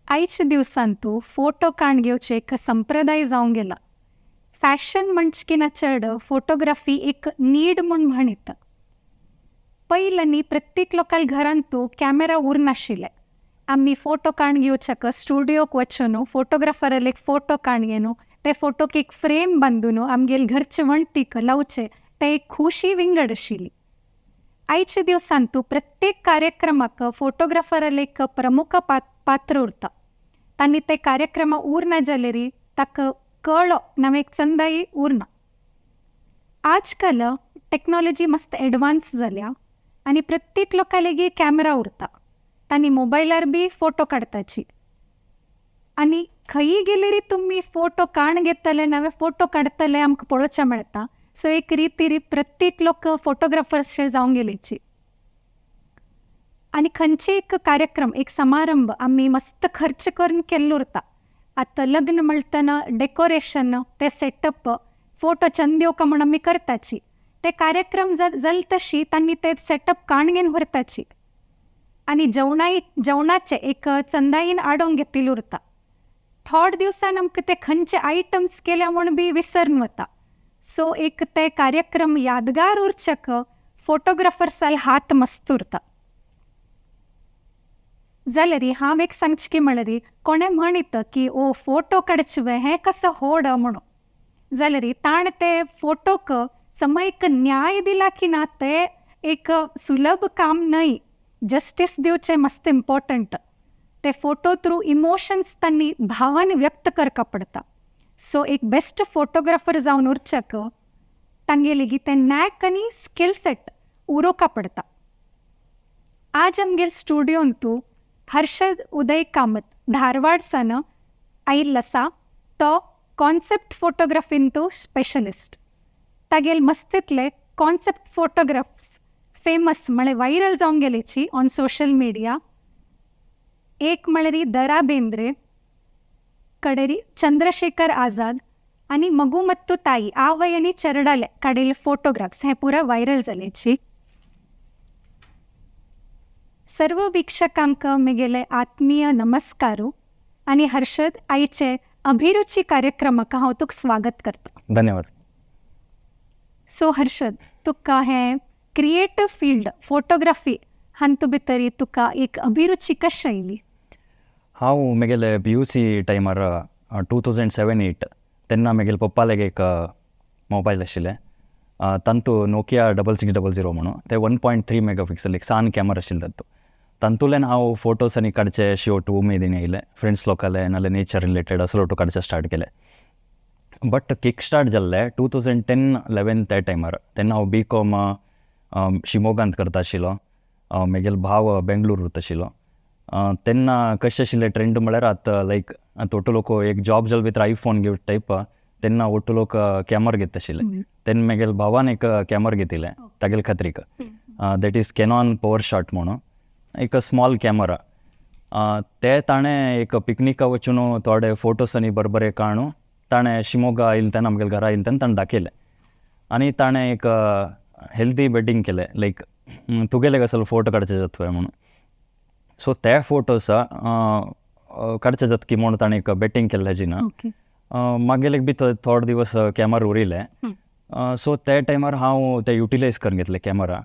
आयच्या दिवसांतू फोटो काण घेवचे एक संप्रदाय जावंक गेला. फॅशन म्हणचकिना चड फोटोग्राफी एक नीड म्हूण म्हणिता. पयलीं प्रत्येक लोकाल घरांतू कॅमेरा उरनाशिल्ले. आमी फोटो काण घेवच्याक स्टुडियोक वचून फोटोग्राफराल एक फोटो काणगेन ते फोटोक एक फ्रेम बांदून आमगेल घरचे वणटीक लावचे ते एक खुशी विंगड आशिल्ली. आयच्या दिवसांतू प्रत्येक कार्यक्रमाक फोटोग्राफराल एक प्रमुख पात्र उरता. तांणी ते कार्यक्रम उरना जाल्यार ताका कळो नाव एक चंदाई उरना. आजकाल टेक्नॉलॉजी मस्त एडवान्स जाल्या आनी प्रत्येक लोकां लेगीत कॅमेरा उरता. तांणी मोबायलार बी फोटो काडताची. आनी खंयी गेल्यार तुमी फोटो काण घेतले नावे फोटो काडतले आमकां पळोवचें मेळटा. सो एक रितीर प्रत्येक लोक फोटोग्राफर्स जावंक गेलीची. आनी खंयचे एक कार्यक्रम एक समारंभ आमी मस्त खर्च करून केल्लो उरता. आतां लग्न म्हणटना डेकोरेशन ते सेटअप फोटो चंद येवका म्हूण आमी करताची. ते कार्यक्रम जाल तशी तांणी ते सेटअप काणगेन व्हरताची. आनी जेवणाचे एक चंदाईन आडोंक घेतिल्लो उरता. थोड दिवसान आमकां ते खंयचे आयटम्स केल्या म्हूण बी विसरून वता. सो एक ते कार्यक्रम यादगार उरचेक फोटोग्राफर्साल हात मस्त उरता. जाल्यार हांव एक सांगचें म्हळ्यार कोणें म्हणिता की ओ फोटो काडचे हें कसं होड म्हणून. जाल्यार ताण ते फोटोक समयक न्याय दिला की ना ते एक सुलभ काम न्हय. जस्टीस दिवचें मस्त इम्पॉर्टंट. ते फोटो थ्रू इमोशन्स तांणी भावन व्यक्त करका पडटा. सो एक बेस्ट फोटोग्राफर जावन उरचेक तांगे लेगीत ते नॅक आनी स्किल सेट उरोवका पडटा. आज आमगेर स्टुडियोंतू हर्षद उदय कामत धारवाड सान आयिल्लो आसा. तो कॉन्सेप्ट फोटोग्राफींतू स्पेशलिस्ट. तागेल मस्तितले कॉन्सेप्ट फोटोग्राफ्स फेमस म्हळ्यार वायरल जावंक गेलेची ऑन सोशल मिडिया. एक म्हळ्यार दरा बेंद्रे, कडेरी चंद्रशेखर आझाद आनी मगू मत्तू ताई आवय आनी चेरडाले काडिल्ले फोटोग्राफ्स हे पुरा वायरल जालेची. सर्व वीक्षकांक म्हगेले आत्मीय नमस्कारू आनी हर्षद आयचे अभिरुची कार्यक्रमाक हांव तुका स्वागत करता. धन्यवाद. सो हर्षद, तुका हें क्रिएटीव फील्ड फोटोग्राफी हांतू भितर तुका एक अभिरुची कशी आयली? हांव म्हगेले PUC टायमार 2007-8 तेन्ना म्हगेले पप्पालेक एक मोबायल आशिल्लें. तांतू नोकिया 6600 म्हणून ते 1.3 मेगापिक्सल एक सान कॅमरा आशिल्लो तातूंत. तांतूंतल्यान हांव फोटोस आनी काडचे अशी ओटू उमेदीन येयले. फ्रेंड्स लोकाले नाल्यार नेचर रिलेटेड असलो ओटू काडचे स्टार्ट केले. बट किक स्टार्ट जाल्ले 2010-11 त्या टायमार. तेन्ना हांव BCom शिमोगांत करता आशिल्लो. म्हगेलो भाव बेंगळूर उरता आशिल्लो. तेन्ना कशें आशिल्लें ट्रेंड म्हळ्यार आतां लायक ओटू लोक एक जॉब जाले भितर आयफोन घेवट टायप तेन्ना ओटू लोक कॅमरा घेता आशिल्ले. तेन्ना म्हगेलो भावान एक कॅमरा घेतिल्लें तागेले खात्रीक. That is Canon power shot म्हणून एक स्मॉल कॅमरा. ते ताणें एक पिकनिका वचून थोडे फोटोस आनी बरे काणू ताणें शिमोगा आयिल्ले तेन्ना आमगेले घरा आयिल्ले तेन्ना ताणें दाखयलें. आनी ताणें एक हेल्दी बेटींग केलें लायक तुगेले कसलो फोटो काडचे जाता तुवें म्हणून. सो ते फोटोस काडचे जाता की म्हूण ताणें एक बेटींग केल्लें हेजी ना. मागेलेक बी थोडे दिवस कॅमरा उरिल्ले. सो ते टायमार हांव ते युटिलायज करून घेतले कॅमरा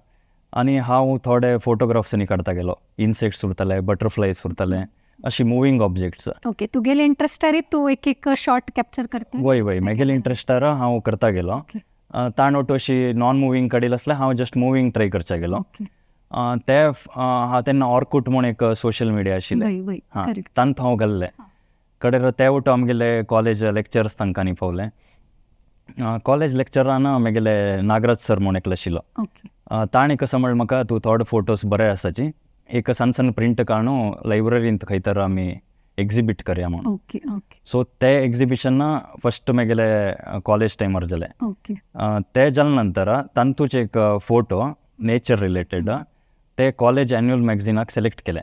आनी हांव थोडे फोटोग्राफ्स आनी काडता गेलो. इन्सेक्ट्स उरताले, बटरफ्लायज उरताले, अशी मुवींग ऑब्जेक्ट्स. ओके, तुगेले इंट्रस्टारी तूं एक शॉट कॅप्चर करता? वय म्हगेले इंट्रस्टार हांव करता गेलो. ताण ओटू अशी नॉन मुवींग काडील आसल्यार हांव जस्ट मुवींग ट्राय करचे गेलो. ते हांव तेन्ना ऑर्कूट म्हूण एक सोशल मिडिया आशिल्लें. तांत हांव घाल्लें. कडेर ते ओटू आमगेले कॉलेज लेक्चर्स तांकां न्ही पावले. कॉलेज लेक्चरान म्हगेले नागराज सर म्हूण एकलो आशिल्लो. ताणें कसो म्हळ्ळें म्हाका तूं थोडे फोटोस बरे आसाची एक सन प्रिंट काडू लायब्ररींत खंय तर आमी एग्जिबीट करया म्हणून. सो ते एग्जिबिशन फस्ट म्हगेले कॉलेज टायमार जालें. ते जाले नंतर तांतूच एक फोटो नेचर रिलेटेड ते कॉलेज एन्युअल मॅगझिनाक सिलेक्ट केले.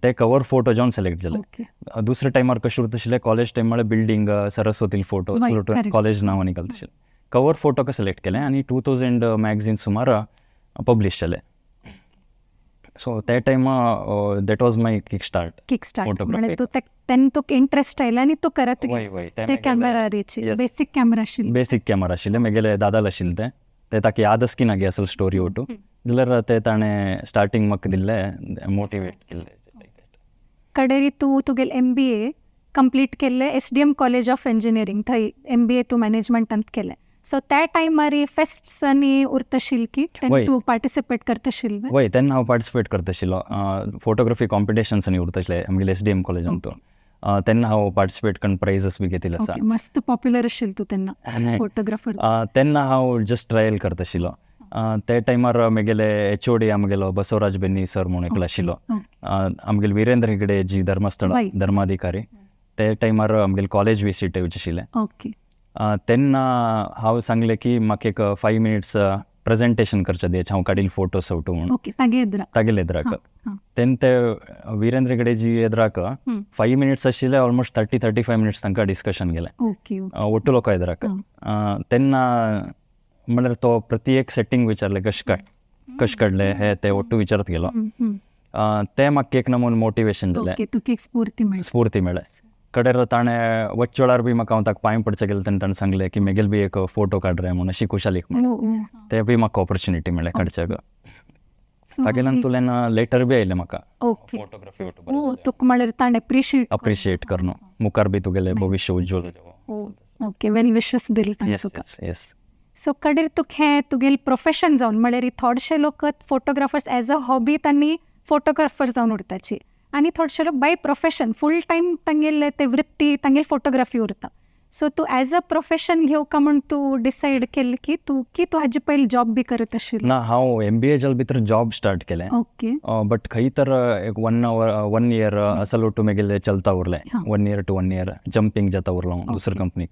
ते कवर फोटो जावन सिलेक्ट जाले. दुसरे टायमार कशें उरता आशिल्लें कॉलेज टायम म्हळ्यार बिल्डींग सरस्वती फोटो कॉलेज नांवांनी घालता आशिल्लें. कवर फोटो सिलेक्ट केले आनी 2000 मॅगझीन सुमार पब्लीश जाले. सो त्या टायमा that was my kick start. Kick start Photography. म्हळ्यार तूं तेन्ना तुका इंट्रस्ट आयला आनी तूं करत वय वय ते कॅमेराची Yes. बेसीक कॅमेरा आशिल्ली. बेसीक कॅमेरा आशिल्ले म्हगेले दादाल आशिल्ले ते ताका याद की ना गे असल स्टोरी ओटू जाल्यार ते ताणें स्टार्टींग म्हाका दिल्लें मोटिवेट केल्लें. कडेरी तूं तुगेलें MBA कंप्लीट केल्लें SDM कॉलेज ऑफ इंजिनियरींग थंय MBA तूं मॅनेजमेंटांत केलें. सो त्या टायमार फेस्ट्स आनी उरतशील की तेन्ना वय. तूं पार्टिसिपेट करतशील वय तेन्ना हांव पार्टिसिपेट करता आशिल्लो फोटोग्राफी कॉम्पिटिशन्स आनी उरताले आमगेले SDM कॉलेजान तो तेन्ना हांव पार्टिसिपेट करून प्रायझस बी घेतिल्ले आसा. ओके मस्त पॉप्युलर आशिल्लो तूं तेन्ना आनी फोटोग्राफर. तेन्ना हांव जस्ट ट्रायल करता आशिल्लो. त्या टायमार म्हगेले HOD आमगेलो बसवराज बेन्नी सर म्हणून एकलो आशिल्लो. आमगेले वीरेंद्र हेगडे जी धर्मस्थळ वय. धर्माधिकारी ते टायमार आमगेले कॉलेज विसीट येवचे आशिल्ले. ओके तेन्ना हांव सांगलें की म्हाका एक 5 मिनिट्स प्रेजेंटेशन करचें दी हांव काडिल्ले फोटोस आवटू म्हणून ओके तागे एद्रा. तागेले एद्राक. हां. तेन्ना ते वीरेंद्र हेगडे जी एद्राक 5 मिनिट्स आशिल्ले ऑलमोस्ट 30-35 मिनिट्स तांकां डिस्कशन गेलें ओके ಒಟ್ಟು ಲೋಕ ಎದುರಾಕ तेन्ना म्हणल्यार तो प्रति एक सेटिंग विचारले कशें काडले हे ते ಒಟ್ಟು विचारत गेलो. ते म्हाका एक नमून मोटिवेशन दिलें, ओके तुका एक स्फूर्ती मेळ्ळी. स्फूर्ती मेळ्ळें. कडेर ताणें वच्चे वेळार बी म्हाका हांव ताका पांय पडचें गेलें तेन्ना ताणें सांगलें की मेगेल बी एक फोटो काड रे म्हणून अशी खुशालीक म्हणून ते बी म्हाका ऑपॉर्च्युनिटी मेळ्ळें काडच्याक. तागेल्यान तुलें लेटर बी आयलें म्हाका ओके फोटोग्राफी तुका म्हळ्यार ताणें अप्रिशिएट करून मुखार बी तुगेलें भविष्य उज्ज्वल जावं. ओके वेल विशस दिली ताणें येस तुका. Yes yes. सो कडेर तुका हें तुगेलें प्रोफेशन जावन म्हळ्यार थोडशे लोक फोटोग्राफर्स एज अ हॉबी तांणी फोटोग्राफर जावन उरताची आनी थोडशे लोक बाय प्रोफेशन फूल टायम तांगेले ते वृत्ती तांगेली फोटोग्राफी उरता. सो तूं एज अ प्रोफेशन घेवका म्हूण तूं डिसायड केलें की तूं हाजे पयलीं जॉब बी करत आशिल्लो. ना हांव MBA जाल भितर जॉब स्टार्ट केलें. ओके बट खंय तर एक 1 इयर असल ಒಟ್ಟು मेगेले चलता उरलें 1 इयर टू 1 इयर जंपींग जाता उरलो हांव दुसरे कंपनीक.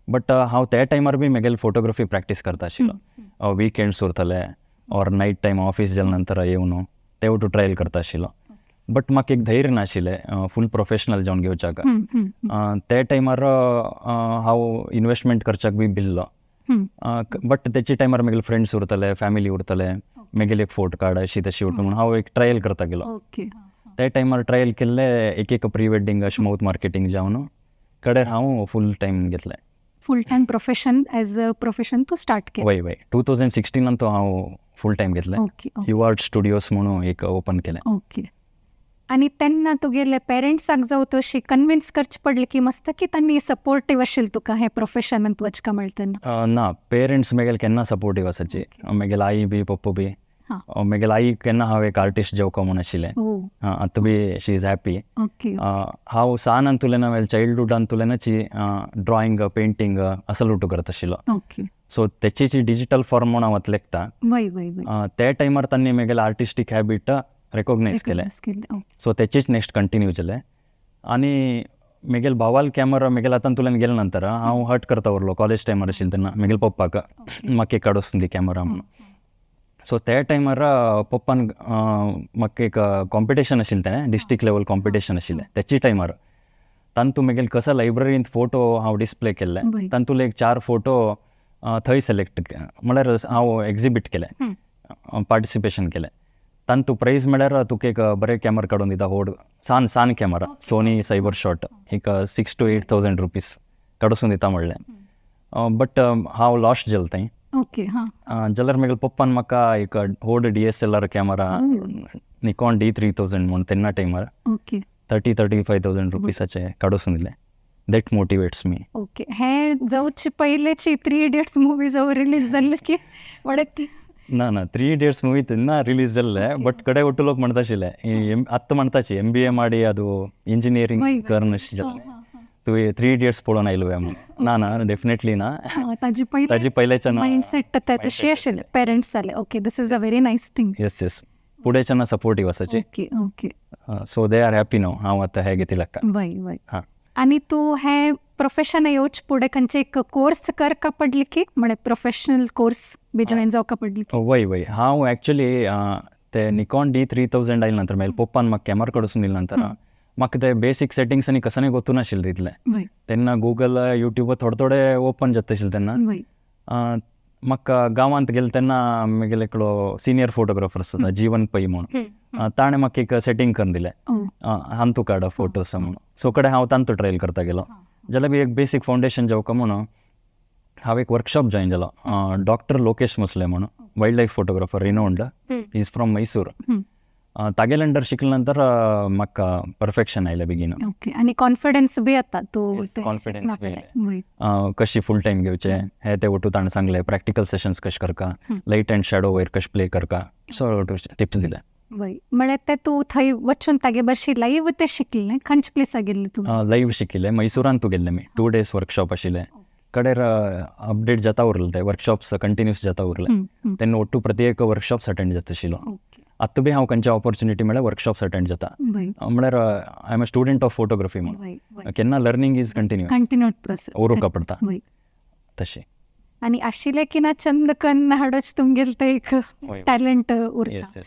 बट हांव त्या टायमार बी मेगेले फोटोग्राफी प्रॅक्टीस करता आशिल्लो. विकेंड्स उरतले ऑर नायट टायम ऑफीस जाले नंतर येवन ते ಒಟ್ಟು ट्रायल करता आशिल्लो. बट म्हाका एक धैर्य नाशिल्लें फूल प्रोफेशनल जावन घेवच्याक. त्या टायमार हांव इन्वेस्टमेंट करच्याक बी भिल्लो. बट तेचे टायमार मेगेले फ्रेंड्स उरतले फॅमिली उरतले मेगेले एक फोटो काड अशी तशी उरता म्हणून हांव एक ट्रायल करता गेलो. ओके त्या टायमार ट्रायल केल्ले एक प्री वेडिंग अशें माउथ मार्केटींग जावन कडेर हांव फूल टायम घेतलें. Full time profession as a profession तूं स्टार्ट केलें. वय वय 2016 तो हांव फूल टायम घेतलें. ओके युआर्ट स्टुडियोज म्हणून एक ओपन केलें. ओके आनी तेन्ना तुगेले पेरंट्साक जावं तशी कन्विन्स करची पडली की मस्त की तांणी सपोर्टीव आशिल्ले तुका हें प्रोफेशनांत वचका म्हळ्या तेन्ना. ना पेरंट्स मेगेले केन्ना सपोर्टीव आसाची. मेगेले आई बी पप्पा बी मेगेले आई केन्ना हांव एक आर्टिस्ट जेवको म्हूण आशिल्लें. आतां बी शी इज हॅपी. ओके हांव सानान तुलें वेल चायल्डहूडान तुलेंची ड्रॉइंग पेंटींग असल उठू करत आशिल्लो. ओके सो तेची डिजिटल फॉर्म म्हणून हांव लेखता. वय वय वय त्या टायमार तांणी मेगेले आर्टिस्टीक हॅबीट रेकॉग्नायज केलें. सो तेचीच नेक्स्ट कंटिन्यू केलें. आनी मेगेले भावाल कॅमेरा मेगेले आतां तुलें गेले नंतर हांव हट करता उरलो कॉलेज टायमार आशिल्लो तेन्ना मेगेले पप्पाक म्हाका एक काडून दी कॅमेरा म्हणून. सो त्या टायमार पप्पान म्हाका एक कॉम्पिटिशन आशिल्लें तें डिस्ट्रिक्ट लेवल कॉम्पिटिशन आशिल्लें तेची टायमार तांतूं मेगेले कसा लायब्ररींत फोटो हांव डिस्प्ले केल्ले तांतूंतले एक 4 फोटो थंय सिलेक्ट म्हळ्यार हांव एक्झिबीट केलें पार्टिसिपेशन केलें. तांतूं प्रायज म्हळ्यार तुका एक बरें कॅमेरा काडून दिता व्हड सान कॅमेरा सोनी सायबर शॉट एक 6,000 to 8,000 रुपीज काडून दिता म्हणलें. बट हांव लॉस्ट जालें थंय. ओके जाल्यार मेगेले पप्पान म्हाका एक व्हड DSLR कॅमेरा निकॉन D3000 म्हणून तेन्ना टायमार ओके 30-35,000 रुपीसाचे काडून दिलें. That motivates me. ओके हें जावचे पयलेची 3 इडियट्स मुवी जावं रिलीज जाल्ली की वडक ना 3 Idiots ಮೂವಿ ತಿನ್ನ ರಿಲೀಸ್ ಅಲ್ಲೇ ಬಟ್ ಕಡೆ ಒಟ್ಟು ಲೋಕ್ ಮಾಡ್ತಾ ಶಿಲ್ಲ ಹತ್ತು ಮಾಡ್ತಾಚಿ MBA ಮಾಡಿ ಅದು ಇಂಜಿನಿಯರಿಂಗ್ ಕರ್ನ तू 3 Idiots पळोवन आयलो ना डेफिनेटली ना ताजी पहिल्याच्या माइंडसेट तशी आशिल्ले पेरंट्स जाले. Okay this is a very nice thing. Yes पुढेच्याना सपोर्टीव आसाची. Okay okay so they are happy no हांव आतां हे घेतिलाका. वय वय आनी तूं हें प्रोफेशन येवचे फुडें खंयचे एक कोर्स करका पडली की म्हळ्यार प्रोफेशनल कोर्स बी जॉयन जावका पडली. वय हांव एक्चुली ते निकॉन D3000 आयले नंतर मागीर पप्पान म्हाका कॅमेरा काडून दिले नंतर म्हाका ते बेसीक सेटिंग्स आनी कसं गोतूनाशिल्लें तितलें. तेन्ना गूगल यूट्यूब थोडे ओपन जाता आशिल्ले तेन्ना म्हाका गांवांत गेले तेन्ना म्हगेले एकलो सिनियर फोटोग्राफर आसा जीवन पै म्हणून ताणें म्हाका एक सेटींग करून दिलें हांव तूं काड फोटोज म्हणून. सो कडेन हांव तांतू ट्रायल करता गेलो. जाल्यार बी एक बेसीक फावंडेशन जेवका म्हणून हांव एक वर्कशॉप जॉयन जालो. डॉक्टर लोकेश मुसले म्हणून wildlife photographer renowned, is from Mysore. तागेले अंडर शिकल्या नंतर म्हाका परफेक्शन आयलें बेगीन. ओके. आणि कॉन्फिडन्स बी येता तूं कॉन्फिडन्स कशी फूल टायम घेवचे हे ते वटू ताणें सांगलें. प्रॅक्टिकल सेशन्स कशें करका, लायट एंड शॅडो वयर कशें प्ले करका, सो टिप्स दिले. म्हळ्यार ते तूं थंय वचून तागे बरशी लायव्ह ते शिकलें. खंयच्या प्लेसाक गेल्ले तूं? लायव्ह शिकिल्लें मैसूरान तू गेल्लें. 2 days वर्कशॉप आशिल्लें. कडेर अपडेट जाता उरलें ते वर्कशॉप्स कंटिन्यूस जाता उरले. तेन्ना ओट्टू प्रत्येक वर्कशॉप्स अटेंड जाता आशिल्लो. आतां बी हांव खंयच्या ऑपॉर्च्युनिटी मेळ्ळ्यार वर्कशॉप्स अटेंड जाता. म्हळ्यार I am a student of photography म्हणून केन्ना लर्निंग इज कंटिन्यूड प्रोसेस ओरुका पडटा तशें. आणि आशिल्लें की ना चंद कन्न हाडोच तुमगेल ते एक टॅलंट उरता.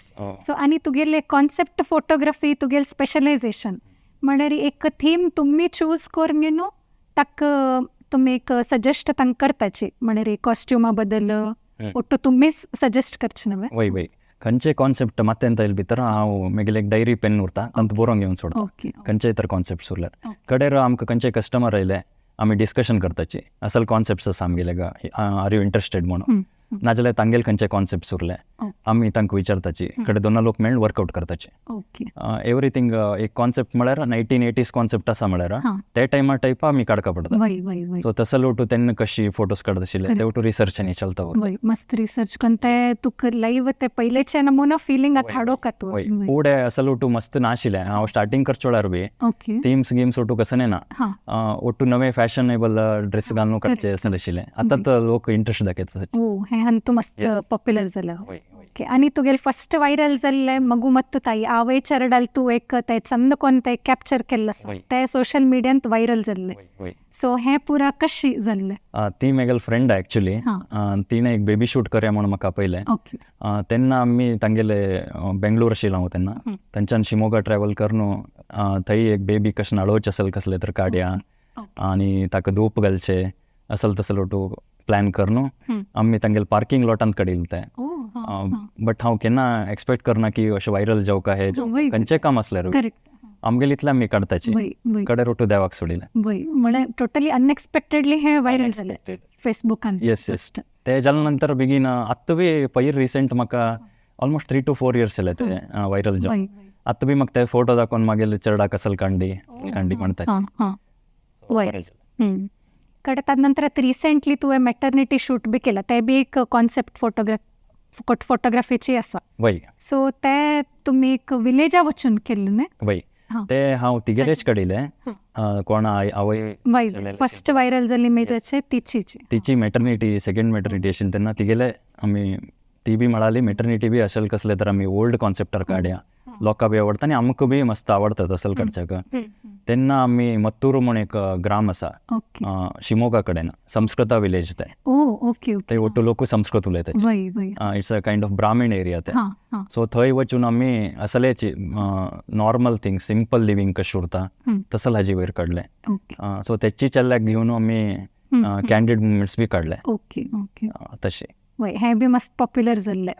सो आनी तुगेले कॉन्सेप्ट फोटोग्राफी तुगेल स्पेशलायझेशन म्हळ्यार एक थीम तुमी चूज करून न्हू ताक तुमी एक सजेस्ट तांकां करताची. म्हळ्यार कॉस्ट्युमा बद्दल ಒಟ್ಟು तुम्ही सजेस्ट करचे नवे वय वय खंयचे कॉन्सेप्ट ಮತ್ತೆ ಅಂತ ಇಲ್ಲಿ ಬಿತ್ತರ हांव मेगेले एक डायरी पेन उरता तांत बरोवन घेवन सोडता. खंयचे तर कॉन्सेप्ट्स उरल्यार कडेर आमकां खंयचे कस्टमर आयले आमी डिस्कशन करताची असल कॉन्सेप्ट्स आसा आमगेले आर यू इंटरेस्टेड म्हणून. नाजाल्यार तांगेले खंयचे कॉन्सेप्ट्स उरले आमी तांकां विचारताची. कडेन 2 लोक मेळून वर्कआउट करताचे. एवरीथींग एक कॉन्सेप्ट म्हळ्यार 1980s कॉन्सेप्ट आसा म्हळ्यार ते टायमा टायप आमी काडका पडटा. सो तसो लोटू तेन्ना कशी फोटोज काडत आशिल्ले ते वटू रिसर्च आनी चलता. मस्त रिसर्च करून ते तुका लायव्ह ते पयलेचे नमुना फिलिंग आत हाडोका तूं. फुडें असो लोटू मस्त नाशिल्लें. हांव स्टार्टींग करचोळ्यार बी थीम्स गिम्स ओटू कसं ना ओटू नवे फॅशनेबल ड्रेस घालून काडचे असं आशिल्लें. आतां तर लोक इंट्रस्ट दाखयतात. हें तू मस्त पॉप्युलर जाला. ओके. आनी तुगेले फस्ट वायरल जाल्ले मगू मत्तू ताई आवय चरडाल तू एक ते चंद कोन ते कॅप्चर केल्ले आसा ते सोशल मिडियांत वायरल जाल्ले. सो हें पुरा कशी जाल्लें? ती मेगेल फ्रेंड एक्चुली तिणें एक बेबी शूट करया म्हणून म्हाका आपयलें. तेन्ना आमी तांगेले बेंगलोर आशिल्लो हांव तेन्ना. थंयच्यान शिमोगा ट्रॅव्हल करून थंय एक बेबी कशें नाडोवचें असल कसले तर काडया आनी ताका धूप घालचे असल तसो लोटू प्लॅन करून आमी तांगेले पार्किंग लॉटांत काडिल्लें तें. बट हांव केन्ना एक्सपेक्ट करना की अशें वायरल जावका हे खंयचें काम आसल्यार आमगेले इतलें आमी काडताची. कडेन रोटू देवाक सोडिलें. म्हळ्यार टोटली अनएक्सपेक्टेडली हें वायरल जालें फेसबुकान. येस ते जाल्या नंतर बेगीन आत्तां बी पयर रिसेंट म्हाका ऑलमोस्ट 3 to 4 years जाले ते वायरल जावन. आत्तां बी म्हाका ते फोटो दाखोवन मागेले चेडा कसल कांडी म्हणटा. कडेन ताजे नंतर आतां रिसेंटली तुवें मॅटर्निटी शूट बी केला ते बी एक कॉन्सेप्ट फोटोग्राफीची आसा. सो ते तुमी एक विलेजा वचून केल्ले न्ही? वय ते हांव तिगेलेच काडिल्ले. कोण आवय फस्ट वायरल जाल्ली इमेजाचे तिची मॅटर्निटी सेकंड मॅटर्निटी आशिल्ली तेन्ना तिगेले आमी ती बी म्हळाली मॅटर्निटी बी असेल कसले तर आमी ओल्ड कॉन्सेप्टार काडया लोकां बी आवडटा आनी आमकां बी मस्त आवडटा तसल काडच्याक. तेन्ना आमी मत्तूर म्हूण एक ग्राम आसा शिमोगा कडेन संस्कृता विलेज ते ओटू लोक संस्कृत उलयतात. It's a kind of Brahmin area ते. सो थंय वचून आमी असलेची नॉर्मल थिंग सिंपल लिवींग कशें उरता तसल हाजी वयर काडलें. सो तेची चेल्ल्याक घेवन आमी कॅन्डीड मुमेंट्स बी काडले तशें. हें बी मस्त पॉप्युलर जाल्लें.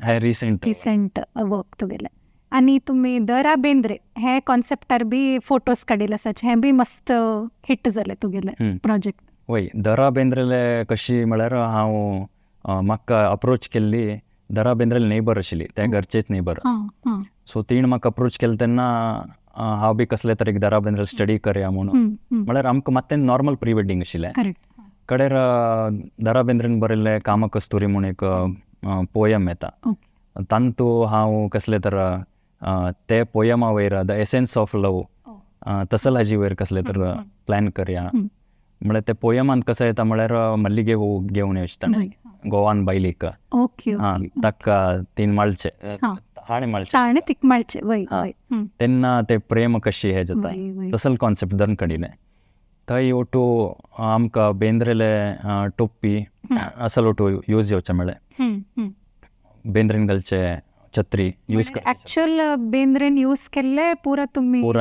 हें रिसेंट वर्क तुगेलें. आनी तुमी दरा बेंद्रे हे कॉन्सेप्टार बी फोटोज काडिल्ले आसाचे हें बी मस्त हिट जालें तुगेलें प्रोजेक्ट. वय दरा बेंद्रेले कशी म्हळ्यार हांव म्हाका अप्रोच केल्ली दरा बेंद्रेले नेबर आशिल्ली ते घरचेच नेबर. सो तीण म्हाका अप्रोच केलें तेन्ना हांव बी कसले तर एक दरा बेंद्रेल स्टडी करया म्हणून. म्हळ्यार आमकां मात्तें नॉर्मल प्री वेडींग आशिल्लें. कडेर दरा बेंद्रेन बरयल्लें काम कस्तुरी म्हणून एक पोयम येता तांतू हांव कसले तर ते पोयमा वयर द एसेन्स ऑफ लव तसल हाजी वयर कसले तर प्लॅन करया. म्हळ्यार ते पोयमांत कसो येता म्हळ्यार मल्लिगे घेवन येता गोवान बायलीक ताका तीन माळचे हाणे माळचे तेन्ना ते प्रेम कशी हे जाता तसल कॉन्सेप्ट धरून काडिल्लें. थंय ओटू आमकां बेंद्रेले टोपी असल ओटू यूज येवचे मेळ्ळे. बेंद्रेन घालचे छत्री यूज एक्चुअल बेंद्रेन यूज केल्ले पुरा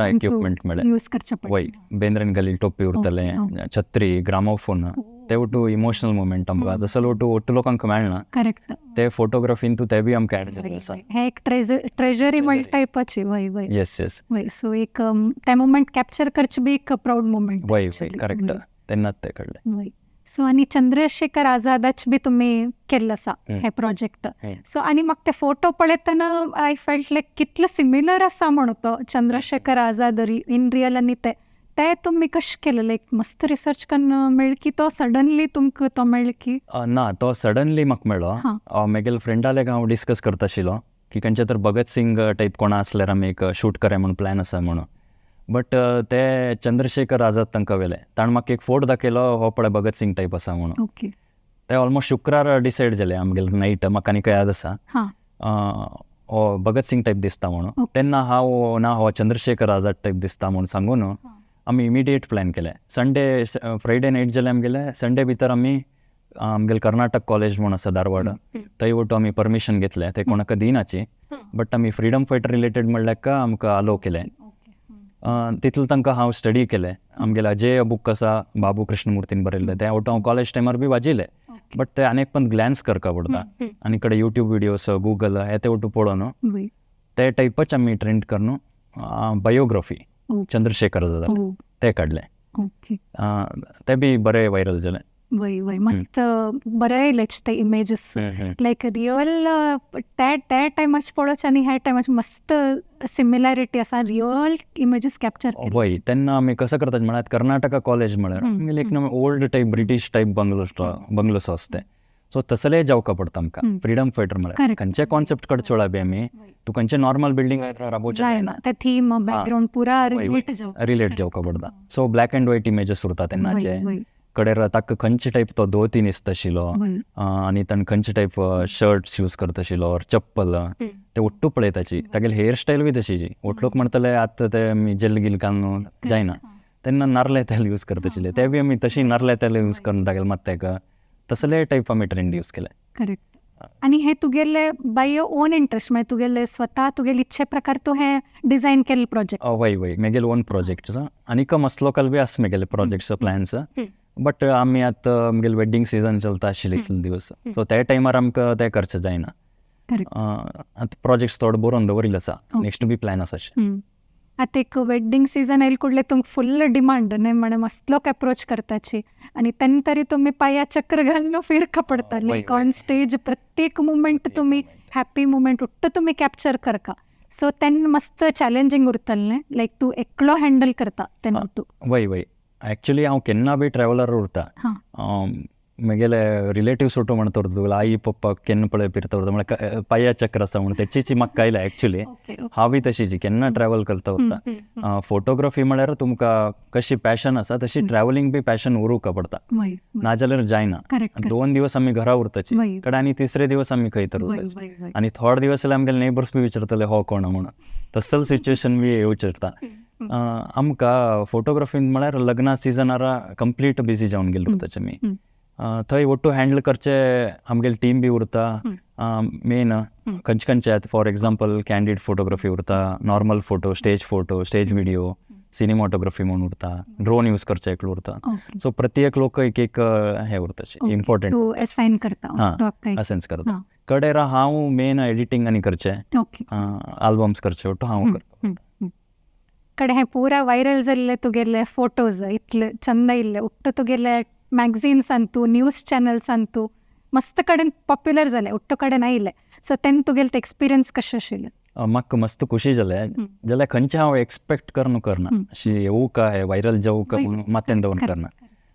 इक्विपमेंट मेळ्ळे. यूज करचे वय बेंद्रेन घालिल्ली टोपी उरतले छत्री ग्रामोफोन ते वटू इमोशनल मुमेंट आमकां तसो वटू ओट्टू लोकांक मेळना करेक्ट ते फोटोग्राफीन तू ते बी आमकां ऍड केल्ले आसा. हे एक ट्रेजरी म्हण टायपाची वय वय येस येस वय सो एक ते मुमेंट कॅप्चर करचे बी एक प्राऊड मुमेंट वय वय करेक्ट तेन्नाच ते कळ्ळें. वय सो आनी चंद्रशेखर आझादाच बी तुम्ही केल्लो आसा हे प्रोजेक्ट. सो आनी म्हाका ते फोटो पळयतना आय फेल्ट लायक कितलो सिमिलर आसा म्हणून तो चंद्रशेखर आझाद इन रियल आनी ते तुम्ही कशें केलें लायक मस्त रिसर्च करून मेळ की तो सडनली तुमकां तो मेळ की ना तो सडनली म्हाका मेळ्ळो. हां. म्हगेले फ्रेंडालेक हांव डिस्कस करता आशिल्लो की खंयचे तर भगत सिंग टायप कोणा आसल्यार आमी एक शूट करूया म्हणून प्लॅन आसा म्हणून. बट ते चंद्रशेखर आझाद तांकां वेले ताणें म्हाका एक फोट दाखयलो हो पळय भगत सिंग टायप आसा म्हणून. ओके ते ऑलमोस्ट शुक्रार डिसायड जालें आमगेलें नायट म्हाका आनीक याद आसा हां हो भगत सिंग टायप दिसता म्हणून. तेन्ना हांव ना हो चंद्रशेखर आझाद टायप दिसता म्हणून सांगून आमी इमिडिएट प्लॅन केलें. संडे फ्रायडे नायट जालें आमगेलें संडे भितर आमी आमगेलें कर्नाटक कॉलेज म्हूण आसा धारवाड थंय वटू आमी परमिशन घेतलें. ते कोणाक दिनाची बट आमी फ्रिडम फायटर रिलेटेड म्हणल्यार आमकां अलाव केलें. तितूंत तांकां हांव स्टडी केलें. आमगेलें अजय बूक आसा बाबू कृष्णमुर्तीन बरयल्लें तें वटू हांव कॉलेज टायमार बी वाजिलें. बट ते आनीक पण ग्लॅन्स करपा पडटा आनी कडेन यूट्यूब विडियोज गुगल हे ते वटू पळोवन वय ते टायपच आमी ट्रेंड करून बायोग्राफी चंद्रशेखर आझाद ते काडलें. ओके ते बी बरें वायरल जालें. वय वय मस्त बरें येयलेच ते इमेजीस लायक रियल त्या टायमाचे पळोवचे आनी ह्या टायमाचे मस्त सिमिलॅरिटी आसा रियल इमेजीस कॅप्चर वय तेन्ना आमी कसो करतात म्हळ्यार कर्नाटका कॉलेज म्हळ्यार आमगेले एक ओल्ड टायप ब्रिटीश टायप बंगलोसो आसता. सो तसलें जावका पडटा आमकां. फ्रिडम फायटर म्हळ्यार खंयचे कॉन्सेप्ट कडचोळा बी आमी तू खंयचे नॉर्मल बिल्डींग राबोवचे जायना ते थीम बॅकग्राऊंड पुरा रिलेट जावका पडटा. So black end white images उरता तेन्नाचे कडेन ताका खंयचे टायप तो धोती न्हेसता आशिल्लो आनी ताणें खंयचे टायप शर्ट्स यूज करता आशिल्लो और चप्पल ते ओट्टू पळयताची तागेली हेअरस्टायल बी तशी. ओट लोक म्हणटले आतां ते आमी जेल गिल घालून जायना तेन्ना नारले तेल यूज करता आशिल्ले ते बी आमी तशी नारले तेल यूज करून तागेले मात ताका तसले टायप आमी ट्रेंड यूज केले. करेक्ट आनी हे तुगेले बाय योर ओन इंट्रस्ट म्हणजे तुगेले स्वता तुगेले इच्छे प्रकार तूं हे डिझायन केले प्रोजेक्ट. वय वय म्हगेले ओन प्रोजेक्ट्स आनीक मस्त लोकल बी आसा म्हगेले प्रोजेक्ट्स प्लॅन्स. बट आमी आतां आमगेलें वेडिंग सिजन चलता आशिल्लें इतले दिवस सो त्या टायमार आमकां तें करचें जायना. आतां प्रोजेक्ट्स थोडे बरोवन दवरिल्ले आसा नेक्स्ट बी प्लॅन आसा. आतां एक वेडिंग सीजन येयले कुडले तुमकां फुल्ल डिमांड न्ही म्हणे मस्त लोक अप्रोच करताची आनी तेन्ना तरी तुमी पांया चक्र घालून फिरका पडटा लायक ऑन स्टेज प्रत्येक मुमेंट तुमी हॅपी मुमेंट उट्ट तुमी कॅप्चर करका. सो तेन्ना मस्त चॅलेंजींग उरतलें न्ही लायक तूं एकलो हँडल करता तेन्ना तूं. वय वय एक्चुली हांव केन्ना बी ट्रॅव्हलर उरता. म्हगेले रिलेटिव्स वटू म्हणटा तुगेलो आई पप्पा केन्ना पळय फिरता उरता म्हळ्यार पांया चक्र आसा म्हणून तेचीची म्हाका कायला एक्चुली हांव बी तशीची केन्ना ट्रॅव्हल करता उरता. फोटोग्राफी म्हळ्यार तुमकां कशी पॅशन आसा तशी ट्रॅव्हलिंग बी पॅशन उरूंक पडटा नाजाल्यार जायना. 2 दिवस आमी घरा उरताची कडेन आनी तिसरे दिवस आमी खंय तर उरताची आनी थोडे दिवस जाल्यार आमगेले नेबर्स बी विचारतले हो कोण म्हणून तसल सिच्युएशन बी येवचें शकता. आमकां फोटोग्राफीन म्हळ्यार लग्ना सिजनार कंप्लीट बिजी जावन गेले उरताचे आमी. थंय वटू हँडल करचे आमगेली टीम बी उरता. मेन खंयचे खंयचे फॉर एग्जाम्पल कॅन्डीड फोटोग्राफी उरता normal photo stage video cinematography म्हणून उरता ड्रोन यूज करचे एकलो उरता. सो प्रत्येक लोक एक एक हे उरता इम्पॉर्टंट असायन करता कडेन हांव मेन एडिटींग आनी करचें आल्बम्स करचे वटू हांव करता. कडेन हे पूरा वायरल जाल्ले तुगेले फोटोज इतले चंद इल्ले उट्ट तुगेले मॅगझिन्सान तूं न्यूज चॅनल्सान तूं मस्त कडेन पॉप्युलर जालें उट्ट कडेन आयिल्ले. सो तेन्ना तुगेले ते एक्सपिरियन्स कशें आशिल्लें. म्हाका मस्त खुशी जालें जाल्यार खंयचें हांव एक्सपेक्ट करून करना अशी येवूं का हे वायरल जावूं का म्हणून माथ्यान दवरून करना.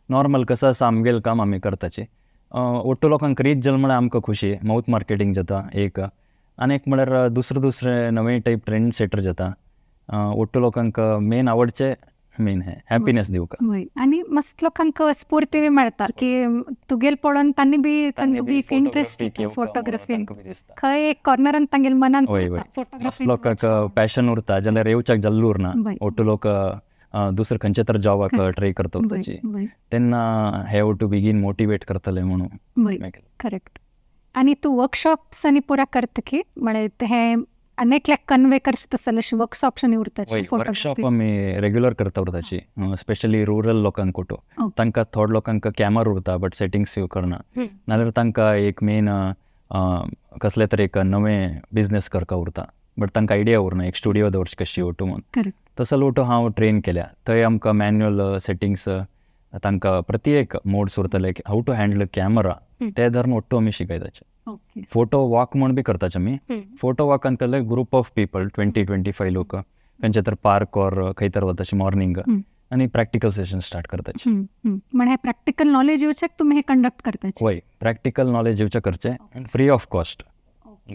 नॉर्मल कसं आसा आमगेलें काम आमी करताची ओट्टू लोकांक रीच जालें म्हळ्यार आमकां खुशी माउथ मार्केटींग जाता एक आनी एक म्हळ्यार दुसरे नवे टायप ट्रेंड सेटर जाता. ओट्टू लोकांक मेन आवडचे मेन हे हॅपीनेस दिवका आनी मस्त लोकांक स्फूर्ती मेळटा की तुगेल पळोवन तांणी बी इंट्रस्ट फोटोग्राफीन खंय एक कॉर्नरान तांगेल मनान लोकांक पॅशन उरता जाल्यार येवच्याक जल्लो उरना. ओट्टू लोक दुसरे खंयचे तर जॉबाक ट्राय करता उरताची तेन्ना हे वटू बेगीन मोटिवेट करतले म्हणून. करेक्ट. आनी तूं वर्कशॉप्स आनी पुरा करता की म्हळ्यार हे अनेकल्याक कन्वे करता तसले अशी वर्कशॉप्शन उरताची वर्कशॉप आमी रेग्युलर करता उरताची स्पेशली रुरल लोकांक उठो तांकां थोड लोकांक कॅमरा उरता बट सेटिंग्स करना नाल्यार तांकां एक मेन कसले तरी एक नवें बिझनेस करता उरता बट तांकां आयडिया उरना एक स्टुडिओ दवरची कशी ओटू म्हणून तसो लोटो हांव ट्रेन केल्या थंय आमकां मॅन्युअल सेटिंग्स तांकां प्रत्येक मोड्स उरतले हाऊ टू हँडल कॅमरा ते धरून ओट्टू आमी शिकयताचे फोटो वॉक म्हण बी करताचे आमी फोटो वॉकान केले ग्रुप ऑफ पीपल 20-25 लोक खंयचे तर पार्क ऑर खंय तर वताचे मॉर्निंग आनी प्रॅक्टिकल सेशन स्टार्ट करताचे म्हणजे प्रॅक्टिकल नॉलेज येवचेक तुमी हे कंडक्ट करताचे वय प्रॅक्टिकल नॉलेज येवचे करचे फ्री ऑफ कॉस्ट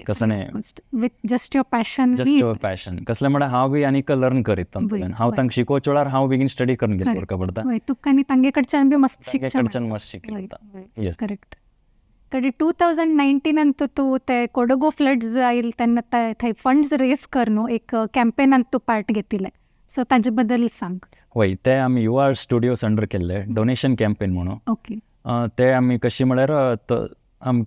कसं नाही with just your passion passion कसले म्हळ्यार हांव बी आनीक लर्न करीत तांतल्यान हांव तांकां शिकोवचे वेळार हांव बेगीन स्टडी करून घेतले वरका पडता तुका आनी तांगे कडच्यान बी मस्त कडच्यान मस्त शिकता करेक्ट कधी 2019 तू ते कोडगो फ्लड्स आयल तेन्ना थंय फंड्स रेज कर न्हू एक कॅम्पेनांत तू पार्ट घेतिले सो ताजे बद्दल सांग वय ते आमी यू आर स्टुडिओस अंडर केल्ले डोनेशन कॅम्पेन म्हणून ओके ते आमी कशी म्हळ्यार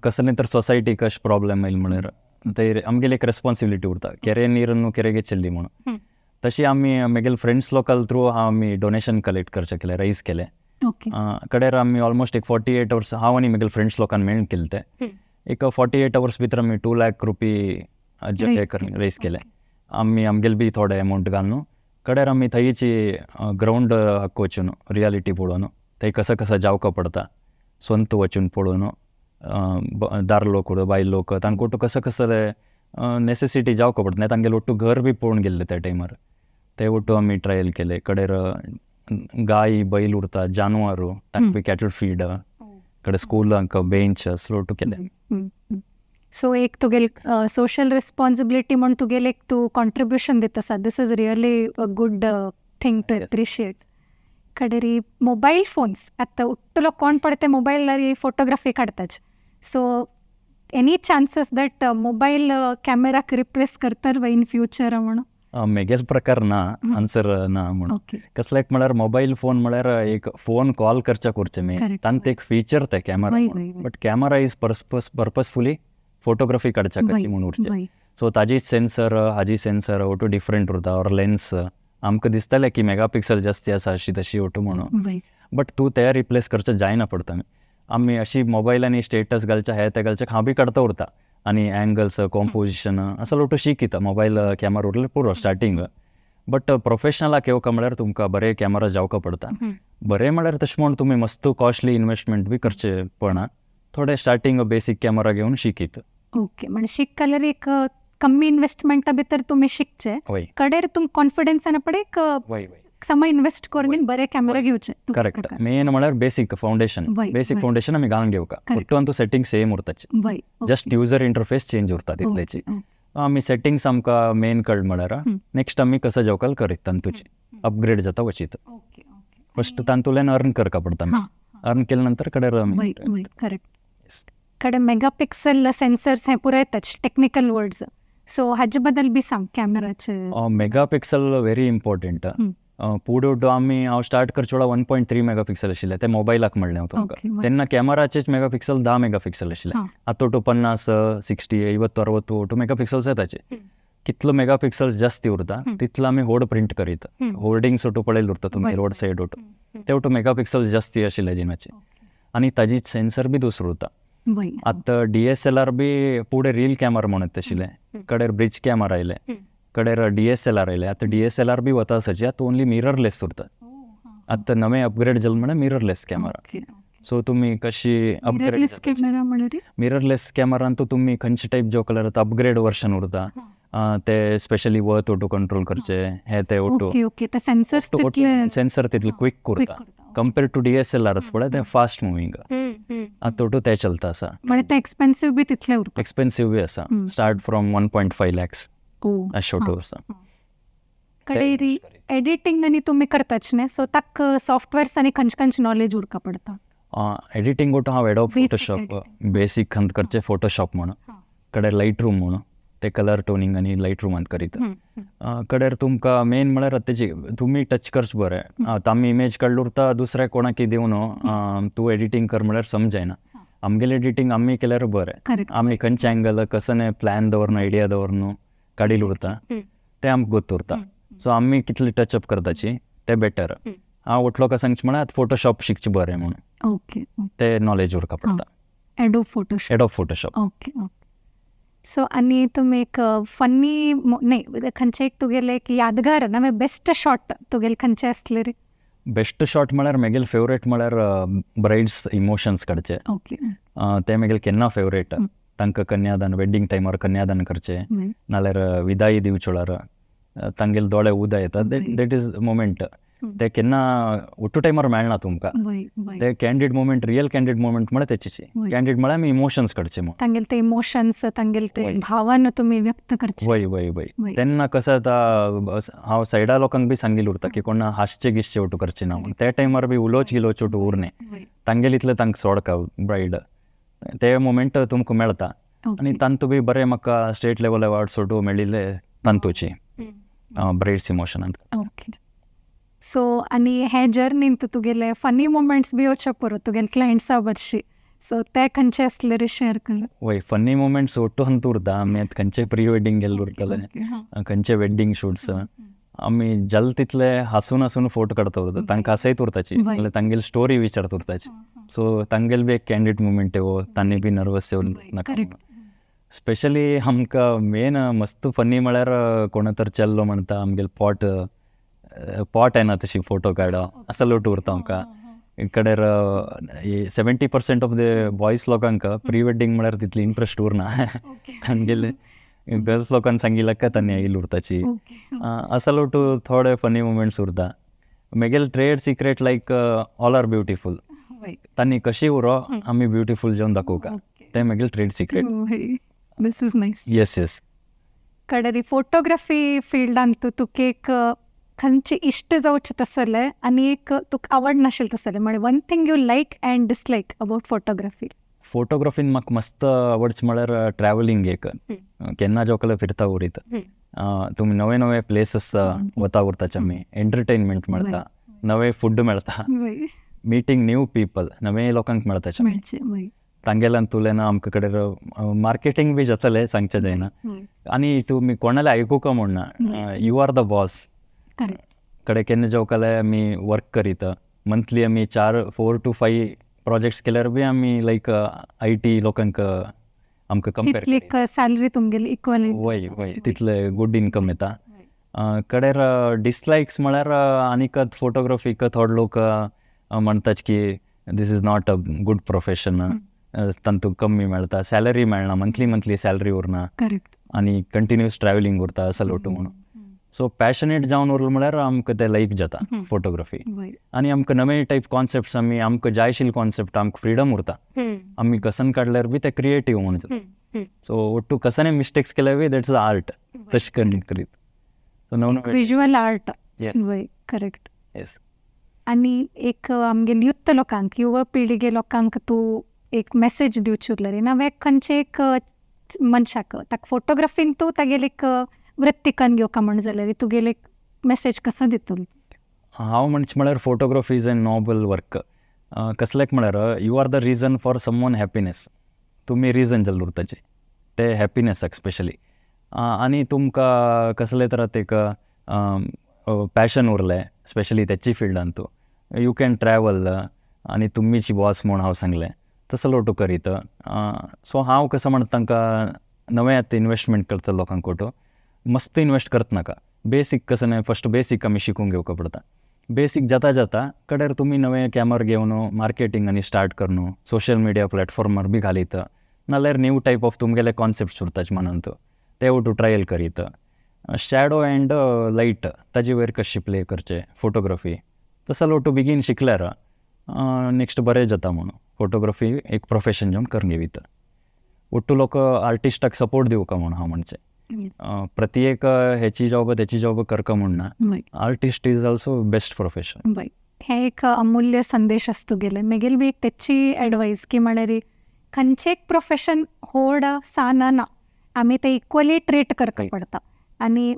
कसले तर सोसायटीक अशें प्रॉब्लेम येयले म्हळ्यार ते आमगेली एक रेस्पॉन्सिबिलिटी उरता केरे नीर न्हू केरे चल्ली म्हणून तशी आमी म्हगेले फ्रेंड्स लोकल थ्रू आमी डोनेशन कलेक्ट करचे केले रायज केले कडेर आमी ऑलमोस्ट एक 48 hours हांव आनी म्हगेले फ्रेंड्स लोकांन मेळून केले ते एक 48 hours भितर आमी 2 lakh रुपी रेज केले आमी आमगेले बी थोडे अमावंट घालून कडेर आमी थंयची ग्रावंड वचून रियालिटी पळोवन थंय कसं कसं जावका पडता स्ವಂತ वचून पळोवन दार लोक बायल लोक तांकां ಒಟ್ಟು कसं कसं नेसेसिटी जावका पडटा तांगेले ಒಟ್ಟು घर बी पळोवन गेल्ले त्या टायमार ते ಒಟ್ಟು आमी ट्रायल केले कडेर गाय बैल उरता जानवारू तांकां बी कॅटल फीड कडेर स्कूलांक बेंच असलो ಒಟ್ಟು केले सो एक तुगेल सोशल रेस्पॉन्सिबिलिटी म्हणून तुगेल एक तू कॉन्ट्रिब्युशन दित आसा this is really a good thing to appreciate कडेरी मोबाईल फोन्स आतां उठ्ठलो कोण पडते मोबायलार फोटोग्राफी काडताच so any chances that mobile कॅमेराक रिप्लेस करतात इन फ्युचर म्हणून मेगेल प्रकार ना आन्सर ना म्हणून कसल्याक म्हळ्यार मोबाईल फोन म्हळ्यार एक फोन कॉल करचे मेन तांत एक फीचर ते camera but camera is purposefully photography काडच्या कशी म्हणून उरचे सो ताजी सेन्सर हाजी सेन्सर ओटू डिफरंट उरता ऑर लेन्स आमकां दिसतालें की मेगापिक्सल जास्ती आसा अशी तशी ओटू म्हणून बट तूं ते रिप्लेस करचें जायना पडटा आमी अशी मोबायलांनी स्टेटस घालच्या हे ते घालचे हांव बी काडता उरता आनी एंगल्स कॉम्पोजिशन असो लोटू शिकिता मोबायल कॅमेरा उरले पुरो स्टार्टींग बट प्रोफेशनलाक येवका म्हळ्यार तुमकां बरे कॅमेरा जावका पडटा बरें म्हळ्यार तशें म्हण तुमी मस्त कॉस्टली इन्वेस्टमेंट बी करचे पडना थोडे स्टार्टींग बेसीक कॅमेरा घेवन शिकित ओके म्हणजे शिकल्यार एक कमी इन्वेस्टमेंटा भितर तुम्ही शिकचे कडेर तुमकां कॉन्फिडन्सान पडे समय इन्वेस्ट करून बरे कॅमेरा घेवचे करेक्ट मेन म्हळ्यार बेसीक फावंडेशन आमी घालून घेवका फक्त तूं सेटिंग सेम उरताचे जस्ट युजर इंटरफेस चेंज उरता तितलेची आमी सेटिंग्स आमकां मेन कळ्ळ म्हळ्यार नेक्स्ट आमी कसं जावकाल करीत तांतूची अपग्रेड जाता वचीत फस्ट तांतूल्यान अर्न करका पडटा अर्न केले नंतर कडेर करेक्ट कडे मेगापिक्सल सेन्सर्स हे पुराय टच टेक्निकल वर्ड्स सो हाजे बद्दल बी सांग कॅमेराचे मेगापिक्सल व्हेरी इम्पॉर्टंट पुढे आमी हांव स्टार्ट करचे वेळार 1.3 मेगापिक्सल आशिल्ले ते मोबायलाक म्हणलें हांव तुमकां तेन्ना कॅमेराचेच मेगापिक्सल 10 मेगापिक्सल आशिल्ले आतां तो 50 60 50 60 मेगापिक्सल्स येताचे कितलो मेगापिक्सल जास्ती उरता तितलो आमी होड प्रिंट करीत होर्डिंग्स ओटो पळयले उरता तुमी रोड सायड ओटो ते ओटो मेगापिक्सल जास्ती आशिल्ले जिनाचे आनी ताजी सेन्सर बी दुसरो उरता आतां DSLR बी पुढे रील कॅमेरा म्हणत आशिल्ले कडेर ब्रिज कॅमेरा आयले कडेर DSLR आयले आतां DSLR बी वता आसाची आतां ओन्ली मिररलेस उरता आतां नवें अपग्रेड जालें म्हळ्यार मिररलेस कॅमेरा सो तुमी कशी अपग्रेड मिररलेस कॅमेरान तुमी खंयचे टायप जो कलर आतां अपग्रेड वर्शन उरता ते स्पेशली वत ओटो कंट्रोल करचे हे ते ओटो सेन्सर तितले क्विक उरता कंपेर्ड टू DSLR पळय ते फास्ट मुवींग आतां ओटो ते चलता आसा म्हणजे एक्सपेन्सिव बी तितले उरता एक्सपेन्सिव बी आसा स्टार्ट फ्रॉम 1.5 lakhs अशें ओटो आसा कडेरी एडिटींग आनी तुमी करताच न्ही सो ताक सॉफ्टवेअर्स आनी खंयचे नॉलेज उरका पडटा एडिटींग ओटो हांव एडोब फोटोशॉप बेसीक खंत करचे फोटोशॉप म्हणून कडेर लायट रूम म्हणून ते कलर टोनिंग आनी लायट रुमांत करीत कडेर तुमकां मेन म्हळ्यार तेजी तुमी टच करचे बरें आतां आमी इमेज काडलो उरता दुसऱ्या कोणाकी दिवन तूं एडिटींग कर म्हळ्यार समजायना आमगेलें एडिटींग आमी केल्यार बरें आमी खंयचे एंगल कसं प्लॅन दवरन आयडिया दवरन काडील उरता ते आमकां गोतुरता. सो आमी कितले टचअप करताची ते बेटर. हांव उठलो का सांगचें म्हळ्यार फोटोशॉप शिकचें बरें म्हणून ओके ते नॉलेज उरका पडटा. Adobe Photoshop adobe Photoshop. Okay so आनी तुमी एक फनी न्ही खंयचे एक तुगेले एक यादगार ना बेस्ट शॉट तुगेले खंयचे आसले रे? बेस्ट शॉट म्हळ्यार म्हगेले फेवरेट म्हळ्यार ब्रायड्स इमोशन्स काडचे. ओके ते म्हगेले केन्ना फेवरेट. तांकां कन्यादान वेडिंग टायमार कन्यादान करचें नाल्यार विदाई दिवचे वेळार तांगेले दोळे उदक येता. दॅट इज मोमेंट ते केन्ना ओट्टू टायमार मेळना तुमकां. ते candid moment real candid moment म्हळ्यार तेचेची. कॅन्डीड म्हळ्यार आमी इमोशन्स काडचे म्हणून तांगेले ते इमोशन्स तांगेले ते भावना तुमी व्यक्त करचे. वय वय वय तेन्ना कसं जाता हांव सायडा लोकांक बी सांगिल्लें उरता की कोणा हासचे गिसचे ओटू करचे ना. ते टायमार बी उलोवच गिलोवच ओटू उरने तांगेले इतले तांकां सोडका ब्रायड ते मोमेंट तुमकां मेळटा. आनी तांतू बी बरें म्हाका स्टेट लेवल अवॉर्ड्स ओटू मेळिल्ले तांतूची ब्रायड्स इमोशनांत. ओके सो आनी हे जर्नीन तुगेले फनी मोमेंट्स बी येवचे पुरो तुगेले क्लायंट्सा बरशी. सो ते खंयचे आसले रे शेअर कर. वय फनी मोमेंट्स ओट्टू हंत उरता. आमी आतां खंयचे प्री वेडींग गेल्ले उरतले खंयचे वेडिंग शूट्स आमी जल तितले हांसून हांसून फोटो काडता उरता. तांकां हांसयत उरताची नाल्यार तांगेली स्टोरी विचारत उरताची. सो तांगेले बी एक कॅन्डीड मोमेंट येवो तांणी बी नर्वस येवन नाका. स्पेशली आमकां मेन मस्त फनी म्हळ्यार कोणा तर चेल्लो म्हणटा आमगेले पॉट येना तशी फोटो काडा असो लोट उरता आमकां. इकडेर 70% ऑफ द बॉयज लोकांक प्री वेडींग म्हळ्यार तितली इंट्रस्ट उरना. तांगेले गर्ल्स लोकांक सांगिल्ल्या तांणी येयली उरताची. असो लोट थोडे फनी मोमेंट्स उरता. म्हगेले trade secret like all are beautiful. तांणी कशी उरो आमी ब्युटिफूल जेवन दाखोवका ते म्हगेले trade secret. This is nice. Yes yes. कडेरी फोटोग्राफी फिल्डांत तुका एक खंयचे इश्ट जावचे तसले आनी एक तुका आवड नाशिल्ले तसले म्हणजे one thing you like and dislike about photography. फोटोग्राफीन म्हाका मस्त आवडचें म्हळ्यार ट्रॅवलिंग एक केन्ना जोकले फिरता उरीत. तुमी नवे नवे प्लेसीस वता उरताचे आमी एंटरटेनमेंट मेळटा नवे फूड मेळटा मीटिंग न्यू पीपल नवे लोकांक मेळटाचे तांगेल्यान तुलें आमचे कडेन मार्केटींग बी जातलें सांगचें जायना. आनी तुमी कोणाले आयकूंक म्हणना यू आर द बॉस कडेन केन्ना जेवकाले आमी वर्क करीत मंथली आमी 4 to 5 प्रोजेक्ट्स केल्यार बी आमी लायक IT लोकांक आमकां कंपेर सॅलरी तुमगेली इक्वल. वय वय तितले गूड इनकम येता. कडेर डिसलायक्स म्हळ्यार आनीक फोटोग्राफीक थोडे लोक म्हणटात की this is not a good profession. तांतूं कमी मेळटा सॅलरी मेळना मंथली सॅलरी उरना आनी कंटिन्यूअस ट्रॅवलिंग उरता असो लोटू म्हणून. सो पॅशनेट जावन उरलें म्हळ्यार आमकां तें लायक जाता फोटोग्राफी. आनी आमकां नवे टायप कॉन्सेप्ट्स आमकां जाय आशिल्ले कॉन्सेप्ट आमकां फ्रिडम उरता. आमी कसन काडल्यार बी ते क्रिएटीव म्हणून जाता. सो ओट्टू कसाने मिस्टेक्स केल्यार बी दॅट्स आर्ट तशें करीत. सो नवो विज्युअल आर्ट. करेक्ट. येस. आनी एक आमगेले युथ लोकांक युवा पिळगे लोकांक तूं एक मेसेज दिवची उरलें रे नवे खंयचे एक मनशाक ताका फोटोग्राफीन तूं तागेले एक वृत्तिकन घेवका म्हण जाल्यार तुगेले एक मेसेज कसो दितलो? हांव म्हणचें म्हळ्यार photography is a noble work. कसल्याक म्हळ्यार you are the reason for someone happiness. तुमी रिजन जाल्ले उरताचे ते हॅपिनेसाक स्पेशली. आनी तुमकां कसले तरात एक पॅशन उरलें स्पेशली तेची फिल्डान तूं यू कॅन ट्रॅवल आनी तुमीची बॉस म्हूण हांव सांगलें तसो लोटू करीत. सो हांव कसो म्हणटा तांकां नवें आतां इन्वेस्टमेंट करता लोकांक कोटो मस्त इन्वेस्ट करत नाका. बेसीक कसं न्हय फस्ट बेसीक आमी शिकूंक घेवका पडटा. बेसीक जाता जाता कडेर तुमी नवे कॅमरा घेवन मार्केटींग आनी स्टार्ट करन सोशल मिडिया प्लॅटफॉर्मार बी घालीत नाल्यार न्यू टायप ऑफ तुमगेले कॉन्सेप्ट्स उरताचे म्हणून ते ओटू ट्रायल करीत. शॅडो अँड लायट ताजे वयर कशें प्ले करचे फोटोग्राफी तसो लोटू बेगीन शिकल्यार नेक्स्ट बरें जाता म्हणून फोटोग्राफी एक प्रोफेशन जावन करून घेवीत. ओट्टू लोक आर्टिस्टाक सपोर्ट दिवका म्हणून हांव म्हणचें. प्रत्येक हेची जॉब तेची जॉब करका म्हणना. Artist is also best profession. हे एक अमूल्य संदेश असतो गेले मेगेल बी एक तेची एडवायस की म्हळ्यार खंयचे एक प्रोफेशन व्हड सान ना आमी ते इक्वली ट्रीट करका पडटा. आनी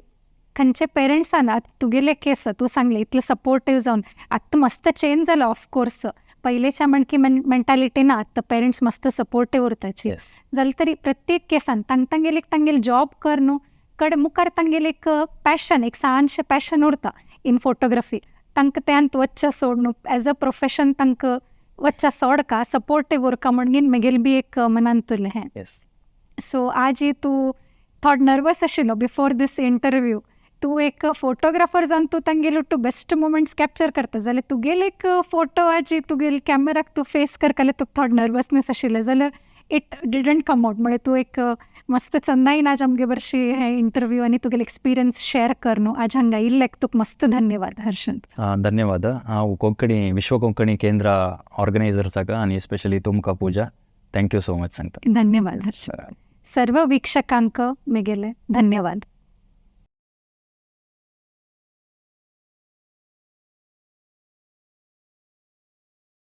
खंयचे पेरंट्सान तुगेले केस तूं सांगले इतले सपोर्टीव जावन आतां मस्त चेंज जाला ऑफकोर्स पयलेच्या म्हणकी मेंटालिटी ना आतां पेरंट्स मस्त सपोर्टीव उरताची जाल्यार तरी प्रत्येक केसान तांगेले जॉब कर न्हू कड मुखार तांगेले एक पॅशन एक सानशें पॅशन उरता इन फोटोग्राफी तांकां त्यांत वच्चा सोड न्हू एज अ प्रोफेशन तांकां वच्चा सोडका सपोर्टीव उरका म्हणून म्हगेल बी एक मनांतुलें हें येस. सो आज तूं थोडो नर्वस आशिल्लो बिफोर दीस इंटरव्यू तूं एक फोटोग्राफर जावन तूं तांगेलो तूं बेस्ट मोमेंट्स कॅप्चर करता जाल्यार तुगेले एक फोटो आज तुगेले कॅमेराक तूं फेस करता जाल्यार तुका थोडो नर्वसनेस आशिल्लें जाल्यार इट डिडंट कम आउट म्हळ्यार तूं एक मस्त चंदाईन आज आमगे बरशी हे इंटरव्यू आनी तुगेले एक्सपिरियन्स शेअर कर न्हू आज हांगा इल्लेक तुका मस्त धन्यवाद हर्षंत. ಧನ್ಯವಾದ. ಹಾವು ಕೊಂಕಣಿ ವಿಶ್ವ ಕೊಂಕಣಿ ಕೇಂದ್ರ ಆರ್ಗನೈಸರ್ಸಾಗ ಆ್ಯಂಡ್ ಎಸ್ಪೆಷಲಿ तुमकां पूजा थँक्यू सो मच सांगता. धन्यवाद हर्षंत. सर्व वीक्षकांक मेगेले धन्यवाद.